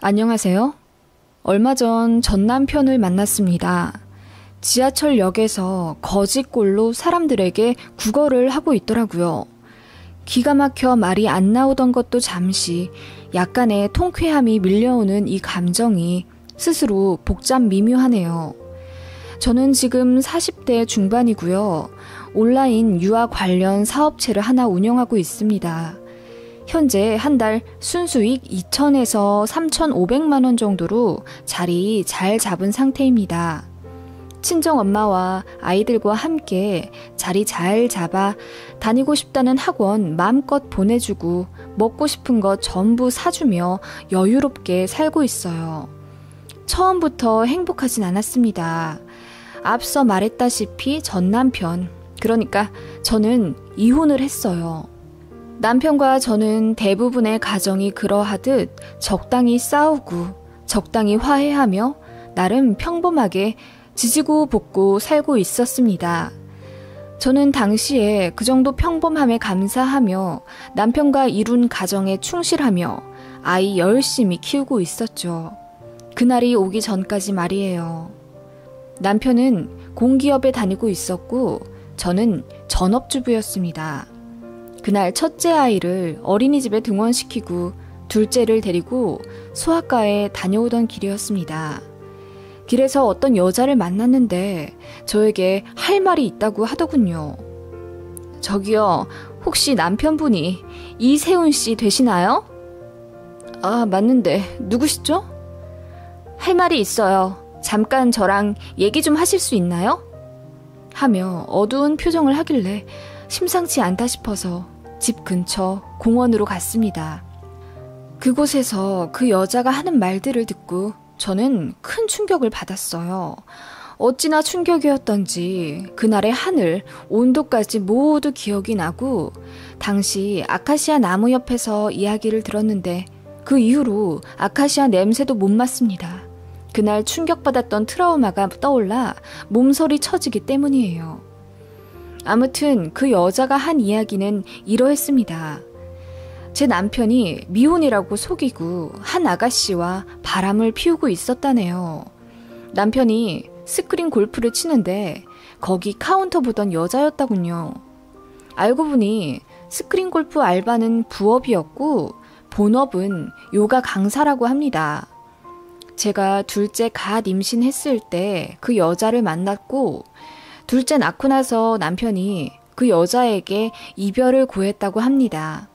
안녕하세요. 얼마 전 남편을 만났습니다. 지하철역에서 거짓골로 사람들에게 구걸을 하고 있더라고요. 기가 막혀 말이 안 나오던 것도 잠시 약간의 통쾌함이 밀려오는 이 감정이 스스로 복잡 미묘하네요. 저는 지금 40대 중반이고요. 온라인 유아 관련 사업체를 하나 운영하고 있습니다. 현재 한 달 순수익 2,000에서 3,500만 원 정도로 자리 잘 잡은 상태입니다. 친정 엄마와 아이들과 함께 자리 잘 잡아 다니고 싶다는 학원 마음껏 보내주고 먹고 싶은 것 전부 사주며 여유롭게 살고 있어요. 처음부터 행복하진 않았습니다. 앞서 말했다시피 전 남편, 그러니까 저는 이혼을 했어요. 남편과 저는 대부분의 가정이 그러하듯 적당히 싸우고 적당히 화해하며 나름 평범하게 지지고 볶고 살고 있었습니다. 저는 당시에 그 정도 평범함에 감사하며 남편과 이룬 가정에 충실하며 아이 열심히 키우고 있었죠. 그날이 오기 전까지 말이에요. 남편은 공기업에 다니고 있었고 저는 전업주부였습니다. 그날 첫째 아이를 어린이집에 등원시키고 둘째를 데리고 소아과에 다녀오던 길이었습니다. 길에서 어떤 여자를 만났는데 저에게 할 말이 있다고 하더군요. 저기요, 혹시 남편분이 이세훈 씨 되시나요? 아, 맞는데 누구시죠? 할 말이 있어요. 잠깐 저랑 얘기 좀 하실 수 있나요? 하며 어두운 표정을 하길래 심상치 않다 싶어서 집 근처 공원으로 갔습니다. 그곳에서 그 여자가 하는 말들을 듣고 저는 큰 충격을 받았어요. 어찌나 충격이었던지 그날의 하늘, 온도까지 모두 기억이 나고 당시 아카시아 나무 옆에서 이야기를 들었는데 그 이후로 아카시아 냄새도 못 맡습니다. 그날 충격받았던 트라우마가 떠올라 몸서리 쳐지기 때문이에요. 아무튼 그 여자가 한 이야기는 이러했습니다. 제 남편이 미혼이라고 속이고 한 아가씨와 바람을 피우고 있었다네요. 남편이 스크린 골프를 치는데 거기 카운터 보던 여자였다군요. 알고 보니 스크린 골프 알바는 부업이었고 본업은 요가 강사라고 합니다. 제가 둘째 갓 임신했을 때 그 여자를 만났고 둘째 낳고 나서 남편이 그 여자에게 이별을 고했다고 합니다.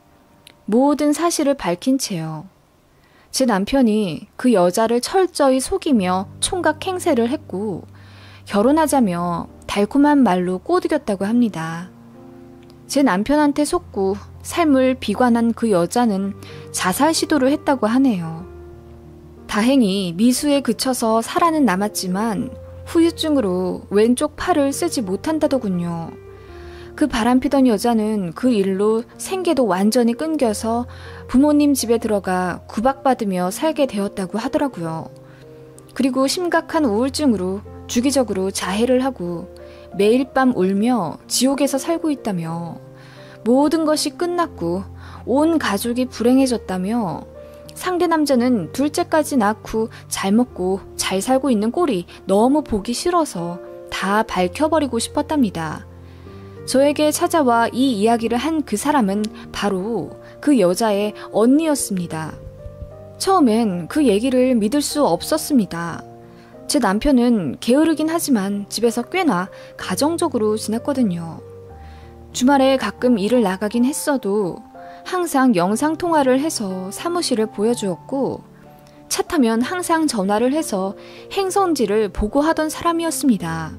모든 사실을 밝힌 채요. 제 남편이 그 여자를 철저히 속이며 총각 행세를 했고 결혼하자며 달콤한 말로 꼬드겼다고 합니다. 제 남편한테 속고 삶을 비관한 그 여자는 자살 시도를 했다고 하네요. 다행히 미수에 그쳐서 살아는 남았지만 후유증으로 왼쪽 팔을 쓰지 못한다더군요. 그 바람피던 여자는 그 일로 생계도 완전히 끊겨서 부모님 집에 들어가 구박받으며 살게 되었다고 하더라고요. 그리고 심각한 우울증으로 주기적으로 자해를 하고 매일 밤 울며 지옥에서 살고 있다며 모든 것이 끝났고 온 가족이 불행해졌다며 상대 남자는 둘째까지 낳고 잘 먹고 잘 살고 있는 꼴이 너무 보기 싫어서 다 밝혀버리고 싶었답니다. 저에게 찾아와 이 이야기를 한 그 사람은 바로 그 여자의 언니였습니다. 처음엔 그 얘기를 믿을 수 없었습니다. 제 남편은 게으르긴 하지만 집에서 꽤나 가정적으로 지냈거든요. 주말에 가끔 일을 나가긴 했어도 항상 영상통화를 해서 사무실을 보여주었고 차 타면 항상 전화를 해서 행선지를 보고하던 사람이었습니다.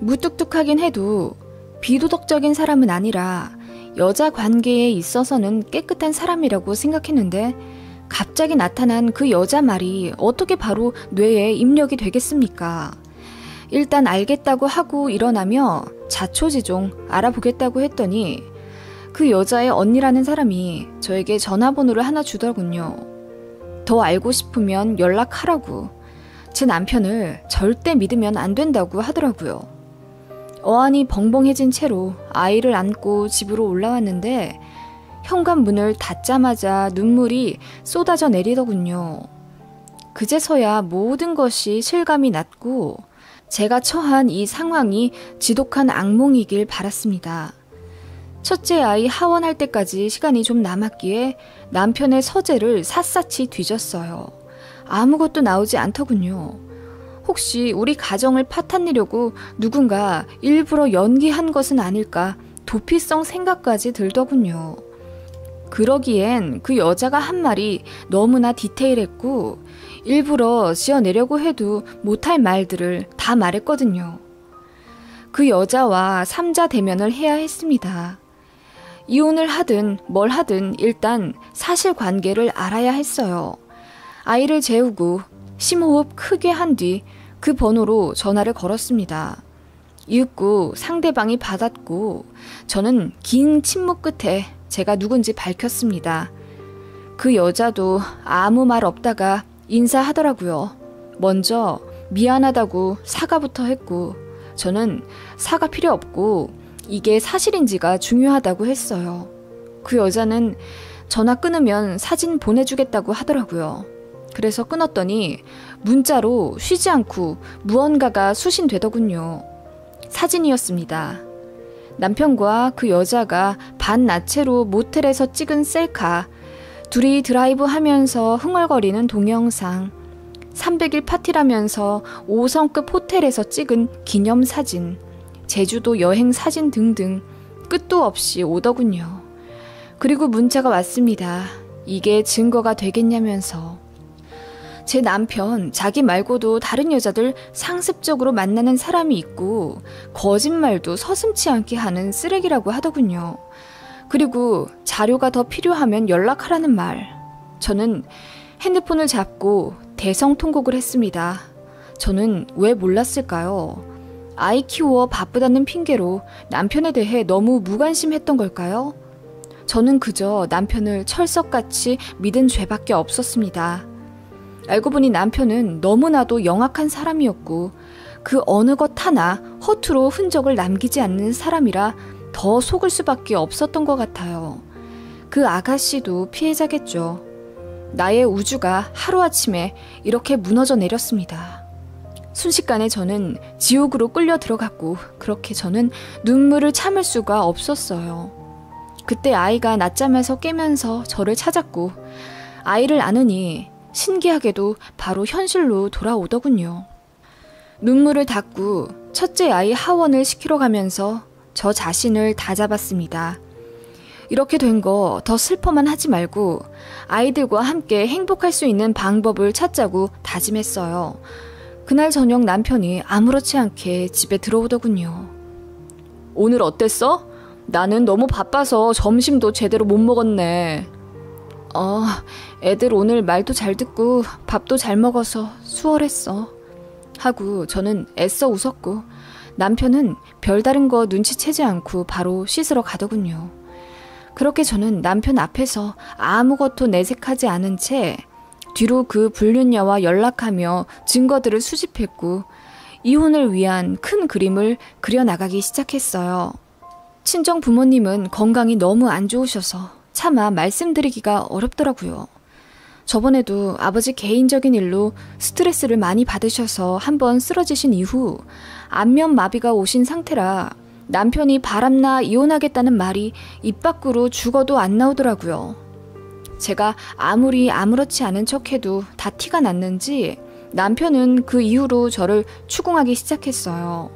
무뚝뚝하긴 해도 비도덕적인 사람은 아니라 여자 관계에 있어서는 깨끗한 사람이라고 생각했는데 갑자기 나타난 그 여자 말이 어떻게 바로 뇌에 입력이 되겠습니까? 일단 알겠다고 하고 일어나며 자초지종 알아보겠다고 했더니 그 여자의 언니라는 사람이 저에게 전화번호를 하나 주더군요. 더 알고 싶으면 연락하라고. 제 남편을 절대 믿으면 안 된다고 하더라고요. 어안이 벙벙해진 채로 아이를 안고 집으로 올라왔는데 현관문을 닫자마자 눈물이 쏟아져 내리더군요. 그제서야 모든 것이 실감이 났고 제가 처한 이 상황이 지독한 악몽이길 바랐습니다. 첫째 아이 하원할 때까지 시간이 좀 남았기에 남편의 서재를 샅샅이 뒤졌어요. 아무것도 나오지 않더군요. 혹시 우리 가정을 파탄내려고 누군가 일부러 연기한 것은 아닐까 도피성 생각까지 들더군요. 그러기엔 그 여자가 한 말이 너무나 디테일했고 일부러 지어내려고 해도 못할 말들을 다 말했거든요. 그 여자와 삼자 대면을 해야 했습니다. 이혼을 하든 뭘 하든 일단 사실관계를 알아야 했어요. 아이를 재우고 심호흡 크게 한 뒤 그 번호로 전화를 걸었습니다. 이윽고 상대방이 받았고 저는 긴 침묵 끝에 제가 누군지 밝혔습니다. 그 여자도 아무 말 없다가 인사하더라고요. 먼저 미안하다고 사과부터 했고 저는 사과 필요 없고 이게 사실인지가 중요하다고 했어요. 그 여자는 전화 끊으면 사진 보내주겠다고 하더라고요. 그래서 끊었더니 문자로 쉬지 않고 무언가가 수신되더군요. 사진이었습니다. 남편과 그 여자가 반나체로 모텔에서 찍은 셀카, 둘이 드라이브 하면서 흥얼거리는 동영상, 300일 파티라면서 5성급 호텔에서 찍은 기념사진, 제주도 여행 사진 등등 끝도 없이 오더군요. 그리고 문자가 왔습니다. 이게 증거가 되겠냐면서. 제 남편 자기 말고도 다른 여자들 상습적으로 만나는 사람이 있고 거짓말도 서슴지 않게 하는 쓰레기라고 하더군요. 그리고 자료가 더 필요하면 연락하라는 말. 저는 핸드폰을 잡고 대성통곡을 했습니다. 저는 왜 몰랐을까요? 아이 키워 바쁘다는 핑계로 남편에 대해 너무 무관심했던 걸까요? 저는 그저 남편을 철석같이 믿은 죄밖에 없었습니다. 알고 보니 남편은 너무나도 영악한 사람이었고 그 어느 것 하나 허투루 흔적을 남기지 않는 사람이라 더 속을 수밖에 없었던 것 같아요. 그 아가씨도 피해자겠죠. 나의 우주가 하루아침에 이렇게 무너져 내렸습니다. 순식간에 저는 지옥으로 끌려 들어갔고 그렇게 저는 눈물을 참을 수가 없었어요. 그때 아이가 낮잠에서 깨면서 저를 찾았고 아이를 안으니 신기하게도 바로 현실로 돌아오더군요. 눈물을 닦고 첫째 아이 하원을 시키러 가면서 저 자신을 다잡았습니다. 이렇게 된 거 더 슬퍼만 하지 말고 아이들과 함께 행복할 수 있는 방법을 찾자고 다짐했어요. 그날 저녁 남편이 아무렇지 않게 집에 들어오더군요. 오늘 어땠어? 나는 너무 바빠서 점심도 제대로 못 먹었네. 애들 오늘 말도 잘 듣고 밥도 잘 먹어서 수월했어. 하고 저는 애써 웃었고 남편은 별다른 거 눈치채지 않고 바로 씻으러 가더군요. 그렇게 저는 남편 앞에서 아무것도 내색하지 않은 채 뒤로 그 불륜녀와 연락하며 증거들을 수집했고 이혼을 위한 큰 그림을 그려나가기 시작했어요. 친정 부모님은 건강이 너무 안 좋으셔서 차마 말씀드리기가 어렵더라고요. 저번에도 아버지 개인적인 일로 스트레스를 많이 받으셔서 한번 쓰러지신 이후 안면마비가 오신 상태라 남편이 바람나 이혼하겠다는 말이 입 밖으로 죽어도 안 나오더라고요. 제가 아무리 아무렇지 않은 척해도 다 티가 났는지 남편은 그 이후로 저를 추궁하기 시작했어요.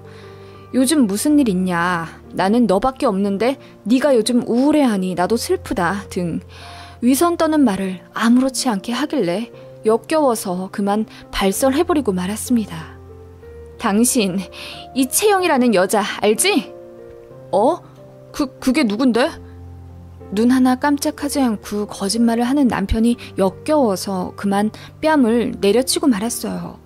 요즘 무슨 일 있냐? 나는 너밖에 없는데 네가 요즘 우울해하니 나도 슬프다 등 위선 떠는 말을 아무렇지 않게 하길래 역겨워서 그만 발설해버리고 말았습니다. 당신 이채영이라는 여자 알지? 그게 누군데? 눈 하나 깜짝하지 않고 거짓말을 하는 남편이 역겨워서 그만 뺨을 내려치고 말았어요.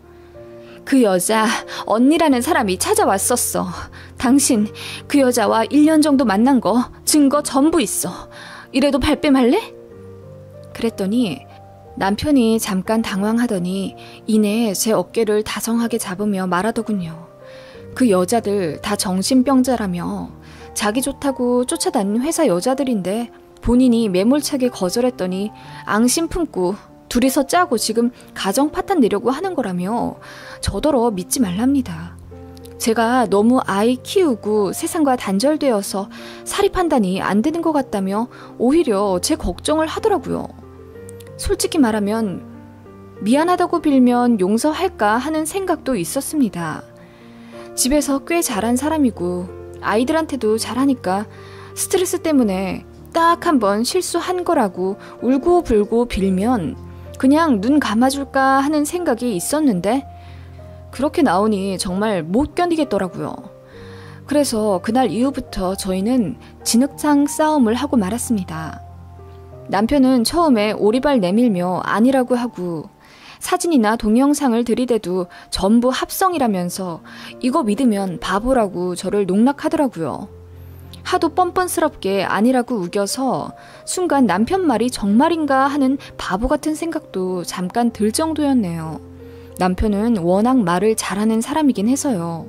그 여자 언니라는 사람이 찾아왔었어. 당신 그 여자와 1년 정도 만난 거 증거 전부 있어. 이래도 발뺌할래? 그랬더니 남편이 잠깐 당황하더니 이내 제 어깨를 다정하게 잡으며 말하더군요. 그 여자들 다 정신병자라며 자기 좋다고 쫓아다닌 회사 여자들인데 본인이 매몰차게 거절했더니 앙심 품고 둘이서 짜고 지금 가정 파탄 내려고 하는 거라며 저더러 믿지 말랍니다. 제가 너무 아이 키우고 세상과 단절되어서 사리 판단이 안 되는 것 같다며 오히려 제 걱정을 하더라고요. 솔직히 말하면 미안하다고 빌면 용서할까 하는 생각도 있었습니다. 집에서 꽤 잘한 사람이고 아이들한테도 잘하니까 스트레스 때문에 딱 한 번 실수한 거라고 울고불고 빌면 그냥 눈 감아줄까 하는 생각이 있었는데 그렇게 나오니 정말 못 견디겠더라고요. 그래서 그날 이후부터 저희는 진흙탕 싸움을 하고 말았습니다. 남편은 처음에 오리발 내밀며 아니라고 하고 사진이나 동영상을 들이대도 전부 합성이라면서 이거 믿으면 바보라고 저를 농락하더라고요. 하도 뻔뻔스럽게 아니라고 우겨서 순간 남편 말이 정말인가 하는 바보 같은 생각도 잠깐 들 정도였네요. 남편은 워낙 말을 잘하는 사람이긴 해서요.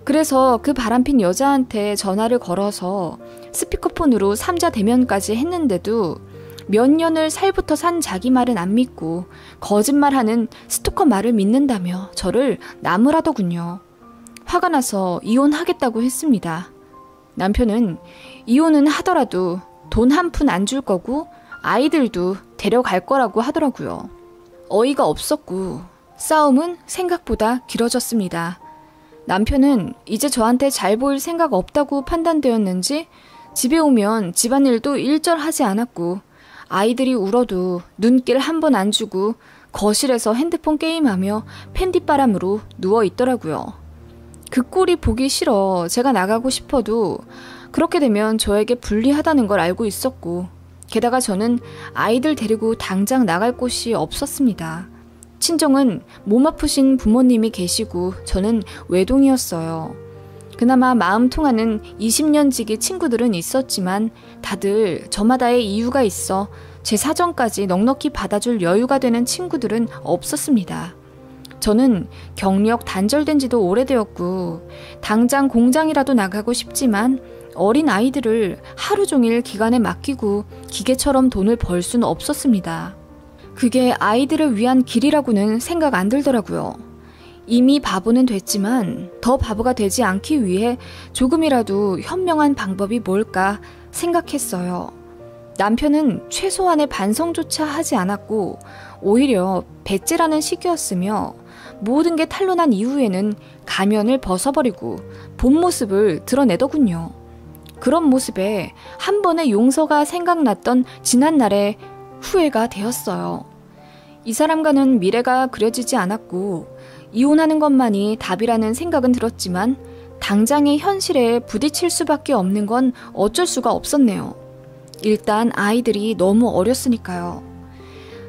그래서 그 바람핀 여자한테 전화를 걸어서 스피커폰으로 3자 대면까지 했는데도 몇 년을 살부터 산 자기 말은 안 믿고 거짓말하는 스토커 말을 믿는다며 저를 나무라더군요. 화가 나서 이혼하겠다고 했습니다. 남편은 이혼은 하더라도 돈 한 푼 안 줄 거고 아이들도 데려갈 거라고 하더라고요. 어이가 없었고 싸움은 생각보다 길어졌습니다. 남편은 이제 저한테 잘 보일 생각 없다고 판단되었는지 집에 오면 집안일도 일절하지 않았고 아이들이 울어도 눈길 한 번 안 주고 거실에서 핸드폰 게임하며 팬디바람으로 누워있더라고요. 그 꼴이 보기 싫어 제가 나가고 싶어도 그렇게 되면 저에게 불리하다는 걸 알고 있었고 게다가 저는 아이들 데리고 당장 나갈 곳이 없었습니다. 친정은 몸 아프신 부모님이 계시고 저는 외동이었어요. 그나마 마음 통하는 20년 지기 친구들은 있었지만 다들 저마다의 이유가 있어 제 사정까지 넉넉히 받아줄 여유가 되는 친구들은 없었습니다. 저는 경력 단절된 지도 오래되었고 당장 공장이라도 나가고 싶지만 어린 아이들을 하루 종일 기관에 맡기고 기계처럼 돈을 벌 수는 없었습니다. 그게 아이들을 위한 길이라고는 생각 안 들더라고요. 이미 바보는 됐지만 더 바보가 되지 않기 위해 조금이라도 현명한 방법이 뭘까 생각했어요. 남편은 최소한의 반성조차 하지 않았고 오히려 배째라는 시기였으며 모든 게 탄로난 이후에는 가면을 벗어버리고 본 모습을 드러내더군요. 그런 모습에 한 번의 용서가 생각났던 지난날의 후회가 되었어요. 이 사람과는 미래가 그려지지 않았고 이혼하는 것만이 답이라는 생각은 들었지만 당장의 현실에 부딪힐 수밖에 없는 건 어쩔 수가 없었네요. 일단 아이들이 너무 어렸으니까요.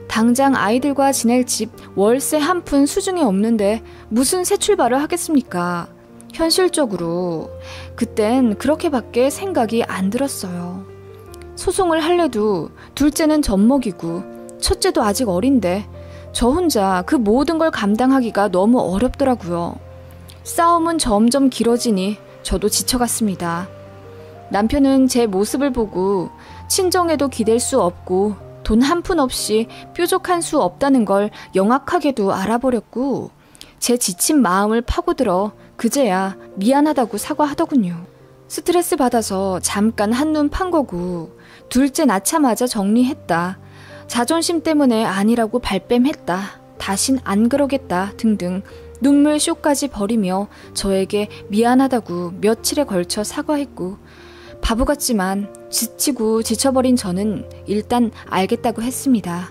당장 아이들과 지낼 집 월세 한 푼 수중에 없는데 무슨 새 출발을 하겠습니까? 현실적으로 그땐 그렇게밖에 생각이 안 들었어요. 소송을 할래도 둘째는 젖먹이고 첫째도 아직 어린데 저 혼자 그 모든 걸 감당하기가 너무 어렵더라고요. 싸움은 점점 길어지니 저도 지쳐갔습니다. 남편은 제 모습을 보고 친정에도 기댈 수 없고 돈 한 푼 없이 뾰족한 수 없다는 걸 영악하게도 알아버렸고 제 지친 마음을 파고들어 그제야 미안하다고 사과하더군요. 스트레스 받아서 잠깐 한눈 판 거고 둘째 낳자마자 정리했다. 자존심 때문에 아니라고 발뺌했다. 다신 안 그러겠다 등등 눈물 쇼까지 버리며 저에게 미안하다고 며칠에 걸쳐 사과했고 바보 같지만 지치고 지쳐버린 저는 일단 알겠다고 했습니다.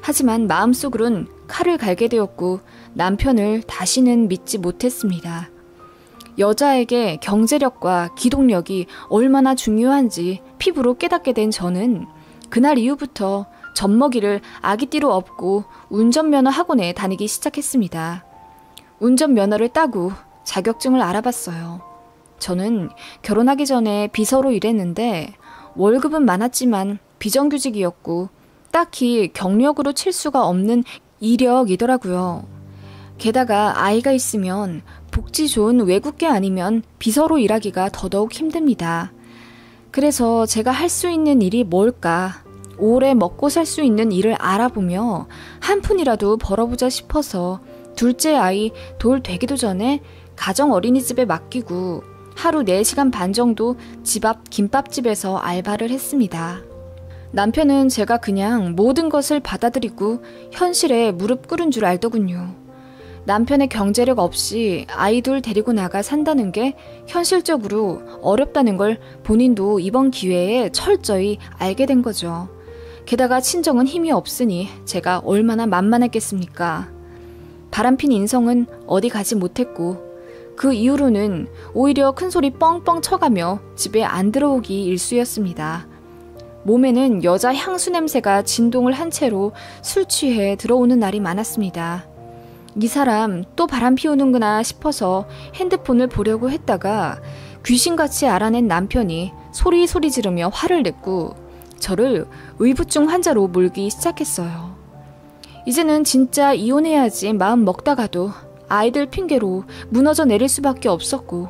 하지만 마음속으론 칼을 갈게 되었고 남편을 다시는 믿지 못했습니다. 여자에게 경제력과 기동력이 얼마나 중요한지 피부로 깨닫게 된 저는 그날 이후부터 젖먹이를 아기띠로 업고 운전면허 학원에 다니기 시작했습니다. 운전면허를 따고 자격증을 알아봤어요. 저는 결혼하기 전에 비서로 일했는데 월급은 많았지만 비정규직이었고 딱히 경력으로 칠 수가 없는 이력이더라고요. 게다가 아이가 있으면 복지 좋은 외국계 아니면 비서로 일하기가 더더욱 힘듭니다. 그래서 제가 할 수 있는 일이 뭘까? 오래 먹고 살 수 있는 일을 알아보며 한 푼이라도 벌어보자 싶어서 둘째 아이 돌 되기도 전에 가정 어린이집에 맡기고 하루 4시간 반 정도 집 앞 김밥집에서 알바를 했습니다. 남편은 제가 그냥 모든 것을 받아들이고 현실에 무릎 꿇은 줄 알더군요. 남편의 경제력 없이 아이들 데리고 나가 산다는 게 현실적으로 어렵다는 걸 본인도 이번 기회에 철저히 알게 된 거죠. 게다가 친정은 힘이 없으니 제가 얼마나 만만했겠습니까? 바람핀 인성은 어디 가지 못했고 그 이후로는 오히려 큰소리 뻥뻥 쳐가며 집에 안 들어오기 일쑤였습니다. 몸에는 여자 향수 냄새가 진동을 한 채로 술 취해 들어오는 날이 많았습니다. 이 사람 또 바람 피우는구나 싶어서 핸드폰을 보려고 했다가 귀신같이 알아낸 남편이 소리 지르며 화를 냈고 저를 의부증 환자로 몰기 시작했어요. 이제는 진짜 이혼해야지 마음 먹다가도 아이들 핑계로 무너져 내릴 수밖에 없었고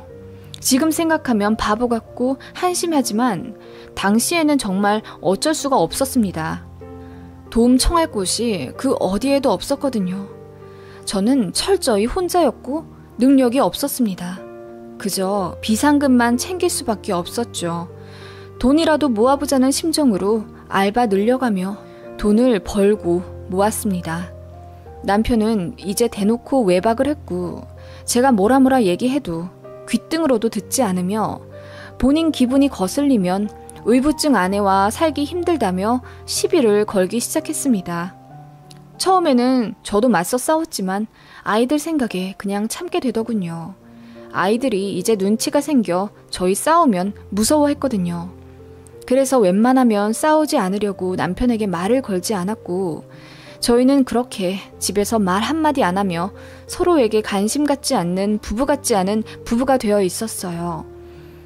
지금 생각하면 바보 같고 한심하지만 당시에는 정말 어쩔 수가 없었습니다. 도움 청할 곳이 그 어디에도 없었거든요. 저는 철저히 혼자였고 능력이 없었습니다. 그저 비상금만 챙길 수밖에 없었죠. 돈이라도 모아보자는 심정으로 알바 늘려가며 돈을 벌고 모았습니다. 남편은 이제 대놓고 외박을 했고 제가 뭐라 얘기해도 귓등으로도 듣지 않으며 본인 기분이 거슬리면 의부증 아내와 살기 힘들다며 시비를 걸기 시작했습니다. 처음에는 저도 맞서 싸웠지만 아이들 생각에 그냥 참게 되더군요. 아이들이 이제 눈치가 생겨 저희 싸우면 무서워했거든요. 그래서 웬만하면 싸우지 않으려고 남편에게 말을 걸지 않았고 저희는 그렇게 집에서 말 한마디 안 하며 서로에게 관심 갖지 않는 부부 같지 않은 부부가 되어 있었어요.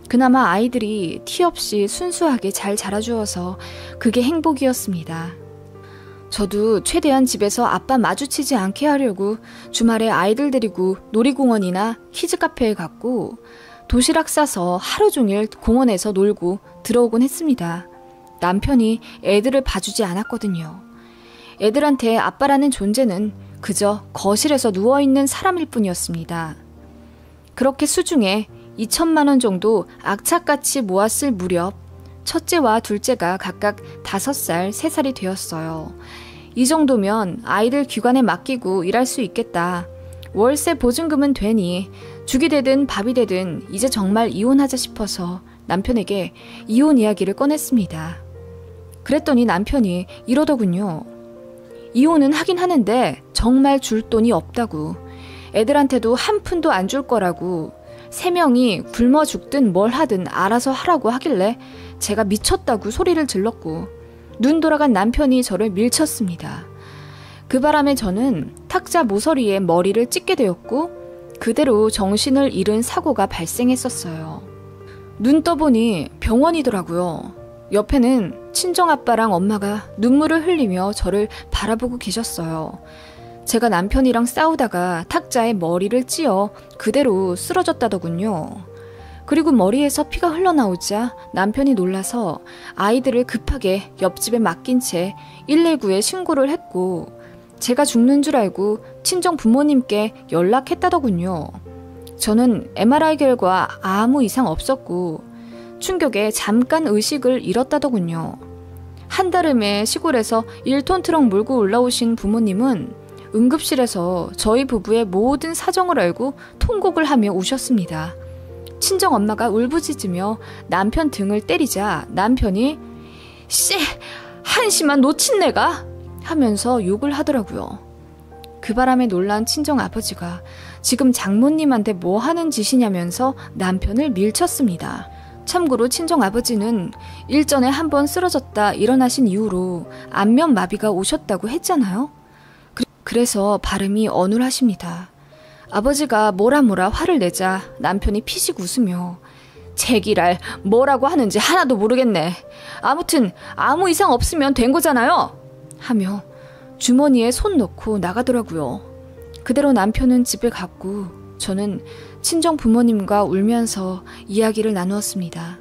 그나마 아이들이 티 없이 순수하게 잘 자라주어서 그게 행복이었습니다. 저도 최대한 집에서 아빠 마주치지 않게 하려고 주말에 아이들 데리고 놀이공원이나 키즈카페에 갔고 도시락 싸서 하루 종일 공원에서 놀고 들어오곤 했습니다. 남편이 애들을 봐주지 않았거든요. 애들한테 아빠라는 존재는 그저 거실에서 누워있는 사람일 뿐이었습니다. 그렇게 수중에 2천만 원 정도 악착같이 모았을 무렵 첫째와 둘째가 각각 5살, 3살이 되었어요. 이 정도면 아이들 귀관에 맡기고 일할 수 있겠다. 월세 보증금은 되니 죽이 되든 밥이 되든 이제 정말 이혼하자 싶어서 남편에게 이혼 이야기를 꺼냈습니다. 그랬더니 남편이 이러더군요. 이혼은 하긴 하는데 정말 줄 돈이 없다고. 애들한테도 한 푼도 안 줄 거라고. 3명이 굶어 죽든 뭘 하든 알아서 하라고 하길래 제가 미쳤다고 소리를 질렀고 눈 돌아간 남편이 저를 밀쳤습니다. 그 바람에 저는 탁자 모서리에 머리를 찍게 되었고 그대로 정신을 잃은 사고가 발생했었어요. 눈 떠보니 병원이더라고요. 옆에는 친정아빠랑 엄마가 눈물을 흘리며 저를 바라보고 계셨어요. 제가 남편이랑 싸우다가 탁자에 머리를 찧어 그대로 쓰러졌다더군요. 그리고 머리에서 피가 흘러나오자 남편이 놀라서 아이들을 급하게 옆집에 맡긴 채 119에 신고를 했고 제가 죽는 줄 알고 친정 부모님께 연락했다더군요. 저는 MRI 결과 아무 이상 없었고 충격에 잠깐 의식을 잃었다더군요. 한달음에 시골에서 1톤 트럭 몰고 올라오신 부모님은 응급실에서 저희 부부의 모든 사정을 알고 통곡을 하며 우셨습니다. 친정엄마가 울부짖으며 남편 등을 때리자 남편이 씨, 한심한 노친내가 하면서 욕을 하더라고요. 그 바람에 놀란 친정아버지가 지금 장모님한테 뭐 하는 짓이냐면서 남편을 밀쳤습니다. 참고로 친정아버지는 일전에 한번 쓰러졌다 일어나신 이후로 안면마비가 오셨다고 했잖아요. 그래서 발음이 어눌하십니다. 아버지가 뭐라 화를 내자 남편이 피식 웃으며 제기랄 뭐라고 하는지 하나도 모르겠네. 아무튼 아무 이상 없으면 된 거잖아요. 하며 주머니에 손 넣고 나가더라고요. 그대로 남편은 집에 갔고 저는 친정 부모님과 울면서 이야기를 나누었습니다.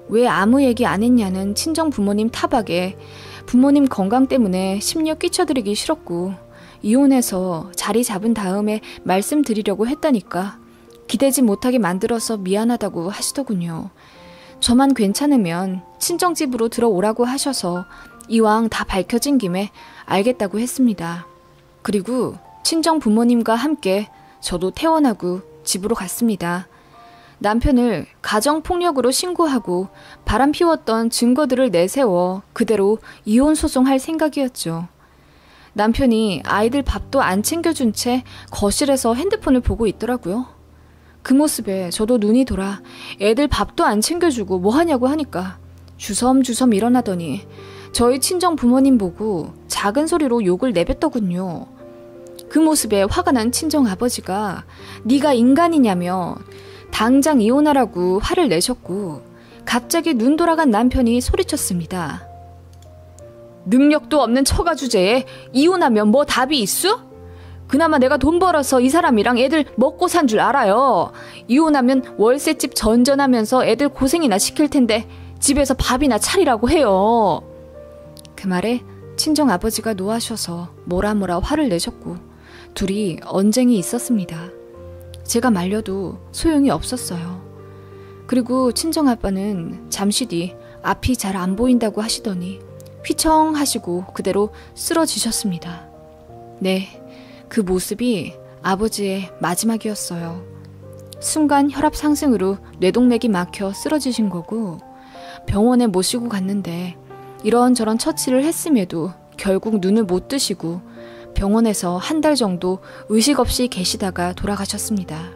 왜 아무 얘기 안 했냐는 친정 부모님 타박에 부모님 건강 때문에 심려 끼쳐드리기 싫었고 이혼해서 자리 잡은 다음에 말씀드리려고 했다니까 기대지 못하게 만들어서 미안하다고 하시더군요. 저만 괜찮으면 친정집으로 들어오라고 하셔서 이왕 다 밝혀진 김에 알겠다고 했습니다. 그리고 친정 부모님과 함께 저도 퇴원하고 집으로 갔습니다. 남편을 가정폭력으로 신고하고 바람 피웠던 증거들을 내세워 그대로 이혼 소송할 생각이었죠. 남편이 아이들 밥도 안 챙겨준 채 거실에서 핸드폰을 보고 있더라고요. 그 모습에 저도 눈이 돌아 애들 밥도 안 챙겨주고 뭐 하냐고 하니까 주섬주섬 일어나더니 저희 친정 부모님 보고 작은 소리로 욕을 내뱉더군요. 그 모습에 화가 난 친정 아버지가 네가 인간이냐며 당장 이혼하라고 화를 내셨고 갑자기 눈 돌아간 남편이 소리쳤습니다. 능력도 없는 처가 주제에 이혼하면 뭐 답이 있어? 그나마 내가 돈 벌어서 이 사람이랑 애들 먹고 산 줄 알아요. 이혼하면 월세집 전전하면서 애들 고생이나 시킬 텐데 집에서 밥이나 차리라고 해요. 그 말에 친정 아버지가 노하셔서 뭐라 화를 내셨고 둘이 언쟁이 있었습니다. 제가 말려도 소용이 없었어요. 그리고 친정 아빠는 잠시 뒤 앞이 잘 안 보인다고 하시더니 휘청 하시고 그대로 쓰러지셨습니다. 네, 그 모습이 아버지의 마지막이었어요. 순간 혈압 상승으로 뇌동맥이 막혀 쓰러지신 거고 병원에 모시고 갔는데 이런저런 처치를 했음에도 결국 눈을 못 뜨시고 병원에서 한 달 정도 의식 없이 계시다가 돌아가셨습니다.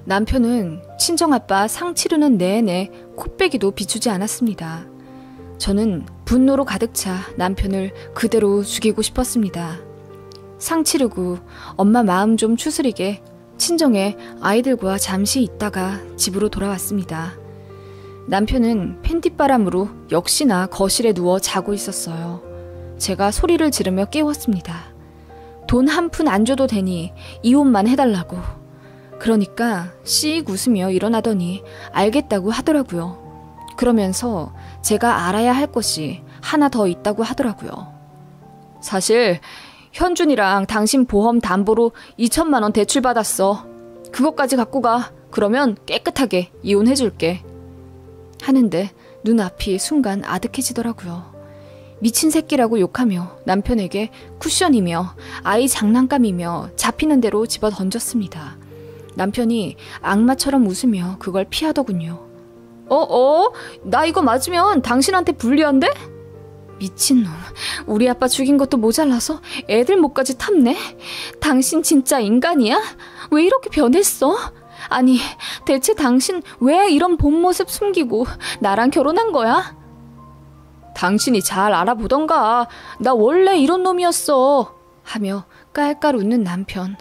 남편은 친정아빠 상 치르는 내내 코빼기도 비추지 않았습니다. 저는 분노로 가득 차 남편을 그대로 죽이고 싶었습니다. 상 치르고 엄마 마음 좀 추스리게 친정에 아이들과 잠시 있다가 집으로 돌아왔습니다. 남편은 팬티바람으로 역시나 거실에 누워 자고 있었어요. 제가 소리를 지르며 깨웠습니다. 돈 한 푼 안 줘도 되니 이혼만 해달라고. 그러니까 씩 웃으며 일어나더니 알겠다고 하더라고요. 그러면서 제가 알아야 할 것이 하나 더 있다고 하더라고요. 사실 현준이랑 당신 보험 담보로 2천만 원 대출받았어. 그것까지 갖고 가. 그러면 깨끗하게 이혼해줄게. 하는데 눈앞이 순간 아득해지더라고요. 미친 새끼라고 욕하며 남편에게 쿠션이며 아이 장난감이며 잡히는 대로 집어 던졌습니다. 남편이 악마처럼 웃으며 그걸 피하더군요. 나 이거 맞으면 당신한테 불리한데? 미친놈, 우리 아빠 죽인 것도 모자라서 애들 목까지 탐내? 당신 진짜 인간이야? 왜 이렇게 변했어? 아니, 대체 당신 왜 이런 본 모습 숨기고 나랑 결혼한 거야? 당신이 잘 알아보던가. 나 원래 이런 놈이었어. 하며 깔깔 웃는 남편.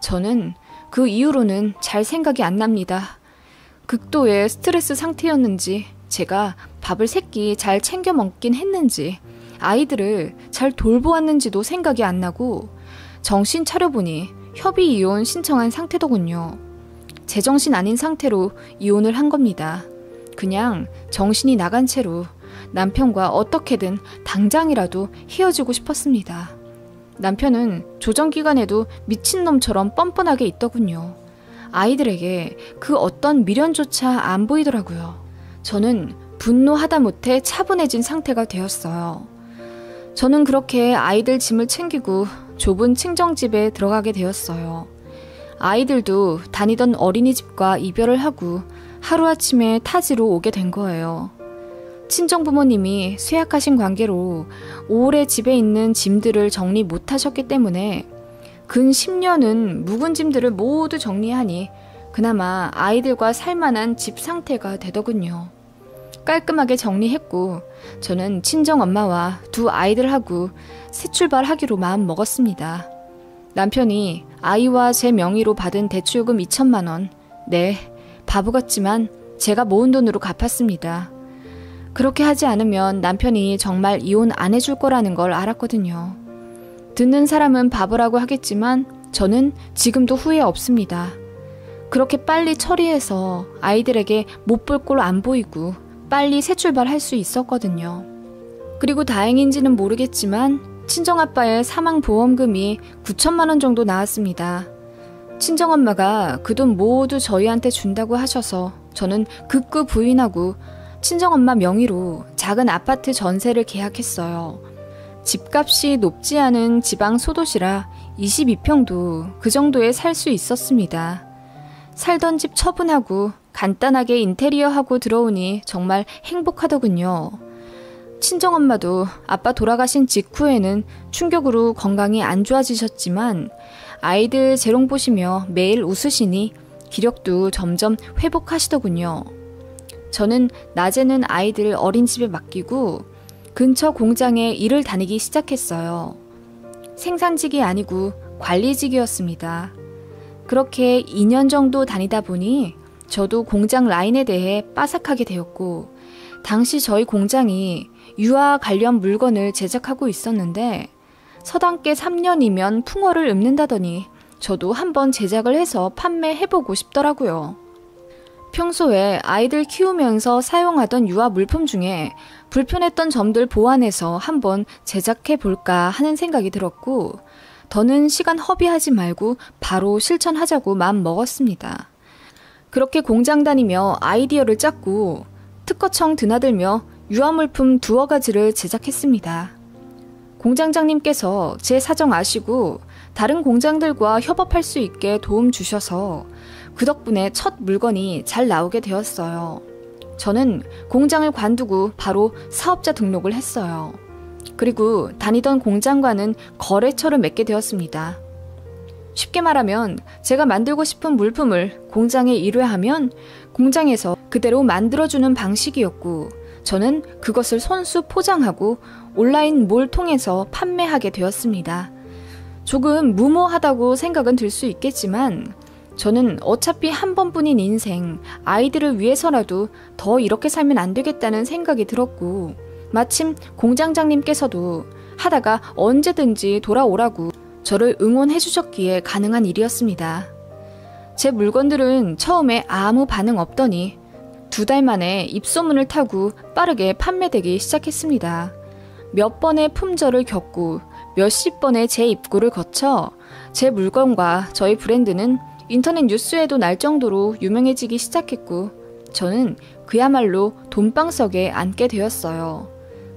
저는 그 이후로는 잘 생각이 안 납니다. 극도의 스트레스 상태였는지 제가 밥을 세끼 잘 챙겨 먹긴 했는지 아이들을 잘 돌보았는지도 생각이 안 나고 정신 차려보니 협의 이혼 신청한 상태더군요. 제정신 아닌 상태로 이혼을 한 겁니다. 그냥 정신이 나간 채로 남편과 어떻게든 당장이라도 헤어지고 싶었습니다. 남편은 조정기간에도 미친놈처럼 뻔뻔하게 있더군요. 아이들에게 그 어떤 미련조차 안 보이더라고요. 저는 분노하다 못해 차분해진 상태가 되었어요. 저는 그렇게 아이들 짐을 챙기고 좁은 친정집에 들어가게 되었어요. 아이들도 다니던 어린이집과 이별을 하고 하루아침에 타지로 오게 된 거예요. 친정부모님이 쇠약하신 관계로 오래 집에 있는 짐들을 정리 못하셨기 때문에 근 10년은 묵은 짐들을 모두 정리하니 그나마 아이들과 살만한 집 상태가 되더군요. 깔끔하게 정리했고 저는 친정엄마와 두 아이들하고 새 출발하기로 마음 먹었습니다. 남편이 아이와 제 명의로 받은 대출금 2천만 원. 네, 바보 같지만 제가 모은 돈으로 갚았습니다. 그렇게 하지 않으면 남편이 정말 이혼 안 해줄 거라는 걸 알았거든요. 듣는 사람은 바보라고 하겠지만 저는 지금도 후회 없습니다. 그렇게 빨리 처리해서 아이들에게 못 볼 꼴 안 보이고 빨리 새 출발할 수 있었거든요. 그리고 다행인지는 모르겠지만 친정아빠의 사망보험금이 9천만 원 정도 나왔습니다. 친정엄마가 그 돈 모두 저희한테 준다고 하셔서 저는 극구 부인하고 친정엄마 명의로 작은 아파트 전세를 계약했어요. 집값이 높지 않은 지방 소도시라 22평도 그 정도에 살 수 있었습니다. 살던 집 처분하고 간단하게 인테리어하고 들어오니 정말 행복하더군요. 친정엄마도 아빠 돌아가신 직후에는 충격으로 건강이 안 좋아지셨지만 아이들 재롱 보시며 매일 웃으시니 기력도 점점 회복하시더군요. 저는 낮에는 아이들 어린이집에 맡기고 근처 공장에 일을 다니기 시작했어요. 생산직이 아니고 관리직이었습니다. 그렇게 2년 정도 다니다 보니 저도 공장 라인에 대해 빠삭하게 되었고 당시 저희 공장이 유아 관련 물건을 제작하고 있었는데 서당께 3년이면 풍어를 읊는다더니 저도 한번 제작을 해서 판매해보고 싶더라고요. 평소에 아이들 키우면서 사용하던 유아 물품 중에 불편했던 점들 보완해서 한번 제작해볼까 하는 생각이 들었고 더는 시간 허비하지 말고 바로 실천하자고 마음 먹었습니다. 그렇게 공장 다니며 아이디어를 짰고 특허청 드나들며 유아물품 두어 가지를 제작했습니다. 공장장님께서 제 사정 아시고 다른 공장들과 협업할 수 있게 도움 주셔서 그 덕분에 첫 물건이 잘 나오게 되었어요. 저는 공장을 관두고 바로 사업자 등록을 했어요. 그리고 다니던 공장과는 거래처를 맺게 되었습니다. 쉽게 말하면 제가 만들고 싶은 물품을 공장에 의뢰하면 공장에서 그대로 만들어주는 방식이었고 저는 그것을 손수 포장하고 온라인 몰 통해서 판매하게 되었습니다. 조금 무모하다고 생각은 들 수 있겠지만 저는 어차피 한 번뿐인 인생, 아이들을 위해서라도 더 이렇게 살면 안 되겠다는 생각이 들었고 마침 공장장님께서도 하다가 언제든지 돌아오라고 저를 응원해 주셨기에 가능한 일이었습니다. 제 물건들은 처음에 아무 반응 없더니 2달 만에 입소문을 타고 빠르게 판매되기 시작했습니다. 몇 번의 품절을 겪고 몇십 번의 재입고를 거쳐 제 물건과 저희 브랜드는 인터넷 뉴스에도 날 정도로 유명해지기 시작했고 저는 그야말로 돈방석에 앉게 되었어요.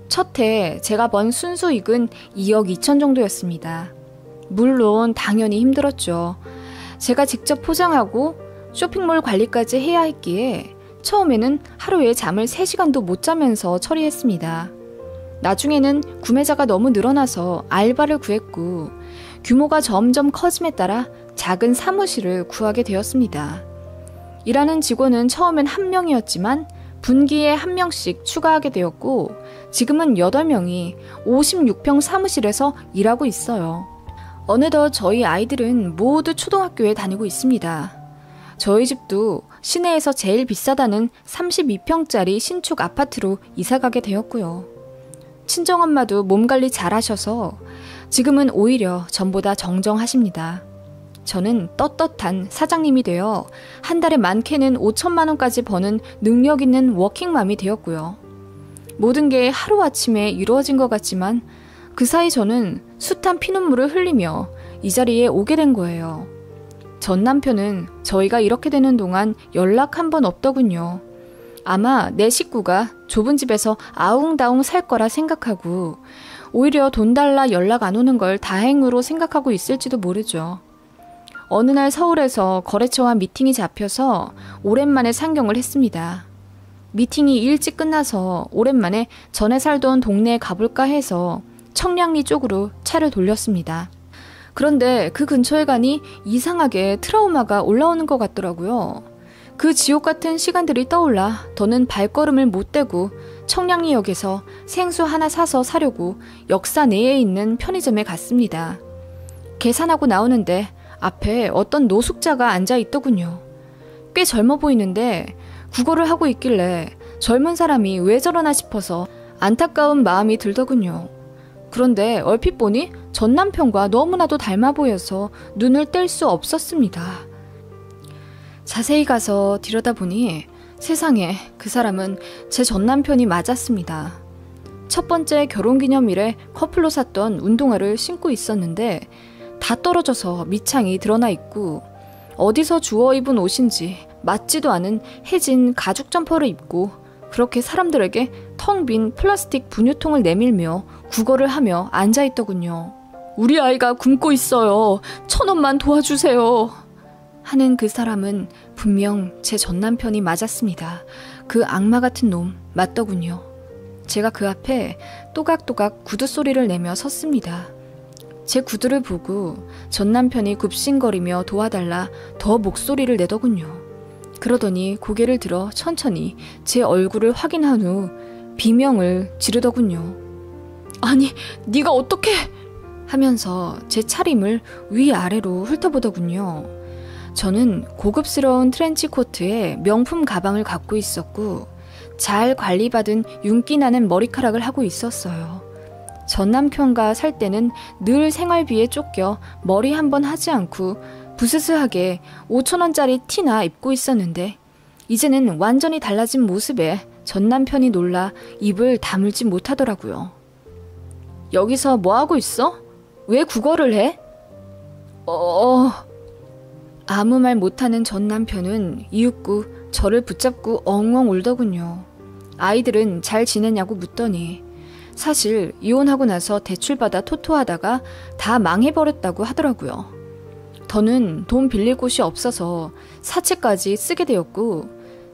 첫 해 제가 번 순수익은 2억 2천 정도였습니다. 물론 당연히 힘들었죠. 제가 직접 포장하고 쇼핑몰 관리까지 해야 했기에 처음에는 하루에 잠을 3시간도 못 자면서 처리했습니다. 나중에는 구매자가 너무 늘어나서 알바를 구했고 규모가 점점 커짐에 따라 작은 사무실을 구하게 되었습니다. 일하는 직원은 처음엔 1명이었지만 분기에 1명씩 추가하게 되었고 지금은 8명이 56평 사무실에서 일하고 있어요. 어느덧 저희 아이들은 모두 초등학교에 다니고 있습니다. 저희 집도 시내에서 제일 비싸다는 32평짜리 신축 아파트로 이사가게 되었고요. 친정엄마도 몸관리 잘하셔서 지금은 오히려 전보다 정정하십니다. 저는 떳떳한 사장님이 되어 한 달에 많게는 5천만 원까지 버는 능력 있는 워킹맘이 되었고요. 모든 게 하루아침에 이루어진 것 같지만 그 사이 저는 숱한 피눈물을 흘리며 이 자리에 오게 된 거예요. 전 남편은 저희가 이렇게 되는 동안 연락 한 번 없더군요. 아마 내 식구가 좁은 집에서 아웅다웅 살 거라 생각하고 오히려 돈 달라 연락 안 오는 걸 다행으로 생각하고 있을지도 모르죠. 어느 날 서울에서 거래처와 미팅이 잡혀서 오랜만에 상경을 했습니다. 미팅이 일찍 끝나서 오랜만에 전에 살던 동네에 가볼까 해서 청량리 쪽으로 차를 돌렸습니다. 그런데 그 근처에 가니 이상하게 트라우마가 올라오는 것 같더라고요. 그 지옥 같은 시간들이 떠올라 더는 발걸음을 못 대고 청량리역에서 생수 하나 사서 사려고 역사 내에 있는 편의점에 갔습니다. 계산하고 나오는데 앞에 어떤 노숙자가 앉아 있더군요. 꽤 젊어 보이는데 국어를 하고 있길래 젊은 사람이 왜 저러나 싶어서 안타까운 마음이 들더군요. 그런데 얼핏 보니 전 남편과 너무나도 닮아 보여서 눈을 뗄 수 없었습니다. 자세히 가서 들여다보니 세상에 그 사람은 제 전 남편이 맞았습니다. 첫 번째 결혼기념일에 커플로 샀던 운동화를 신고 있었는데 다 떨어져서 밑창이 드러나 있고 어디서 주워 입은 옷인지 맞지도 않은 해진 가죽 점퍼를 입고 그렇게 사람들에게 텅 빈 플라스틱 분유통을 내밀며 구걸을 하며 앉아있더군요. 우리 아이가 굶고 있어요. 1,000원만 도와주세요. 하는 그 사람은 분명 제 전남편이 맞았습니다. 그 악마 같은 놈 맞더군요. 제가 그 앞에 또각또각 구두 소리를 내며 섰습니다. 제 구두를 보고 전남편이 굽신거리며 도와달라 더 목소리를 내더군요. 그러더니 고개를 들어 천천히 제 얼굴을 확인한 후 비명을 지르더군요. 아니, 네가 어떻게... 하면서 제 차림을 위아래로 훑어보더군요. 저는 고급스러운 트렌치 코트에 명품 가방을 갖고 있었고 잘 관리받은 윤기나는 머리카락을 하고 있었어요. 전 남편과 살 때는 늘 생활비에 쫓겨 머리 한번 하지 않고 부스스하게 5,000원짜리 티나 입고 있었는데 이제는 완전히 달라진 모습에 전 남편이 놀라 입을 다물지 못하더라고요. 여기서 뭐 하고 있어? 왜 구걸을 해? 아무 말 못하는 전 남편은 이윽고 저를 붙잡고 엉엉 울더군요. 아이들은 잘 지내냐고 묻더니 사실 이혼하고 나서 대출받아 토토하다가 다 망해버렸다고 하더라고요. 더는 돈 빌릴 곳이 없어서 사채까지 쓰게 되었고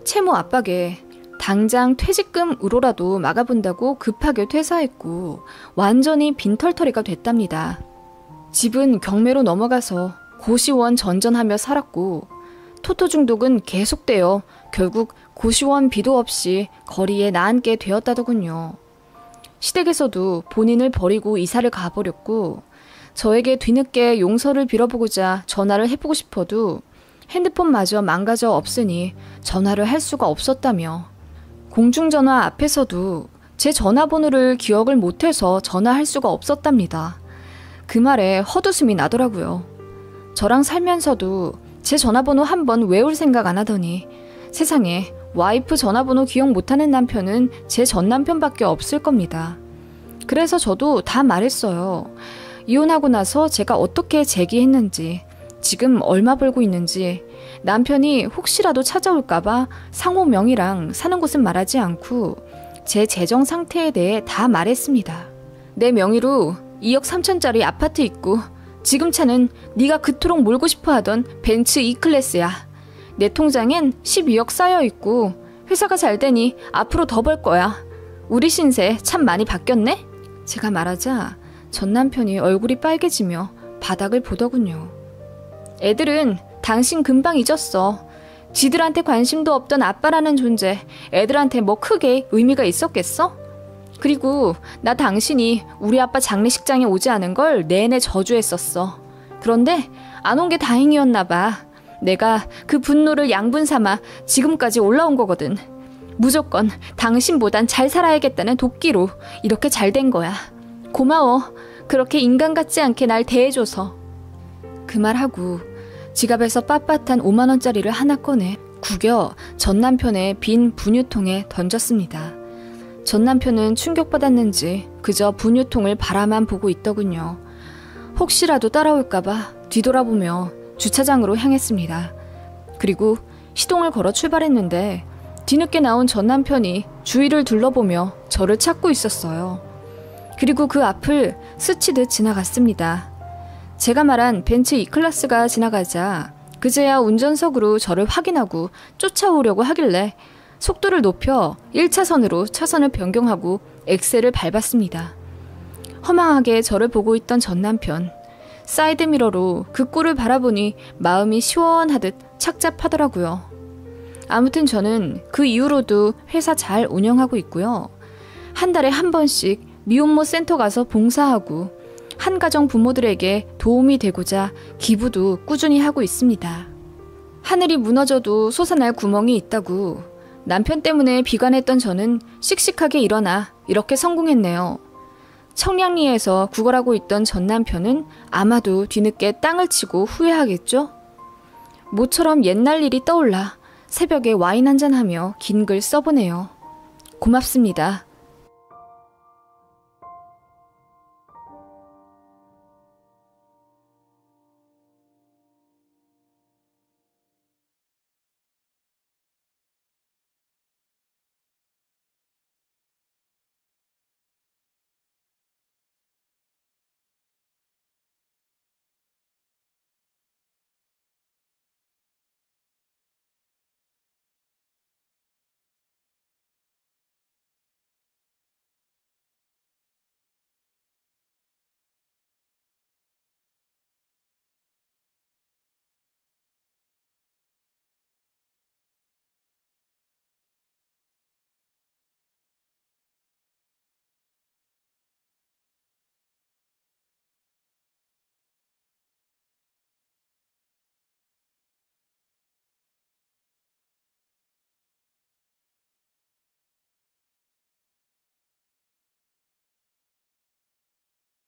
채무 압박에 당장 퇴직금으로라도 막아본다고 급하게 퇴사했고 완전히 빈털터리가 됐답니다. 집은 경매로 넘어가서 고시원 전전하며 살았고 토토 중독은 계속되어 결국 고시원 비도 없이 거리에 나앉게 되었다더군요. 시댁에서도 본인을 버리고 이사를 가버렸고 저에게 뒤늦게 용서를 빌어보고자 전화를 해보고 싶어도 핸드폰마저 망가져 없으니 전화를 할 수가 없었다며 공중전화 앞에서도 제 전화번호를 기억을 못해서 전화할 수가 없었답니다. 그 말에 헛웃음이 나더라고요. 저랑 살면서도 제 전화번호 한 번 외울 생각 안 하더니 세상에 와이프 전화번호 기억 못하는 남편은 제 전남편밖에 없을 겁니다. 그래서 저도 다 말했어요. 이혼하고 나서 제가 어떻게 재기했는지, 지금 얼마 벌고 있는지, 남편이 혹시라도 찾아올까봐 상호 명의랑 사는 곳은 말하지 않고 제 재정 상태에 대해 다 말했습니다. 내 명의로 2억 3천짜리 아파트 있고 지금 차는 네가 그토록 몰고 싶어 하던 벤츠 E클래스야. 내 통장엔 12억 쌓여있고 회사가 잘 되니 앞으로 더 벌 거야. 우리 신세 참 많이 바뀌었네? 제가 말하자 전 남편이 얼굴이 빨개지며 바닥을 보더군요. 애들은 당신 금방 잊었어. 지들한테 관심도 없던 아빠라는 존재 애들한테 뭐 크게 의미가 있었겠어? 그리고 나 당신이 우리 아빠 장례식장에 오지 않은 걸 내내 저주했었어. 그런데 안 온 게 다행이었나 봐. 내가 그 분노를 양분 삼아 지금까지 올라온 거거든. 무조건 당신보단 잘 살아야겠다는 도끼로 이렇게 잘 된 거야. 고마워. 그렇게 인간 같지 않게 날 대해줘서. 그 말하고 지갑에서 빳빳한 5만 원짜리를 하나 꺼내 구겨 전 남편의 빈 분유통에 던졌습니다. 전 남편은 충격받았는지 그저 분유통을 바라만 보고 있더군요. 혹시라도 따라올까봐 뒤돌아보며 주차장으로 향했습니다. 그리고 시동을 걸어 출발했는데 뒤늦게 나온 전 남편이 주위를 둘러보며 저를 찾고 있었어요. 그리고 그 앞을 스치듯 지나갔습니다. 제가 말한 벤츠 E클래스가 지나가자 그제야 운전석으로 저를 확인하고 쫓아오려고 하길래 속도를 높여 1차선으로 차선을 변경하고 엑셀을 밟았습니다. 허망하게 저를 보고 있던 전 남편. 사이드미러로 그 꼴을 바라보니 마음이 시원하듯 착잡하더라고요. 아무튼 저는 그 이후로도 회사 잘 운영하고 있고요. 한 달에 한 번씩 미혼모 센터 가서 봉사하고 한가정 부모들에게 도움이 되고자 기부도 꾸준히 하고 있습니다. 하늘이 무너져도 솟아날 구멍이 있다고 남편 때문에 비관했던 저는 씩씩하게 일어나 이렇게 성공했네요. 청량리에서 구걸하고 있던 전 남편은 아마도 뒤늦게 땅을 치고 후회하겠죠? 모처럼 옛날 일이 떠올라 새벽에 와인 한잔하며 긴 글 써보네요. 고맙습니다.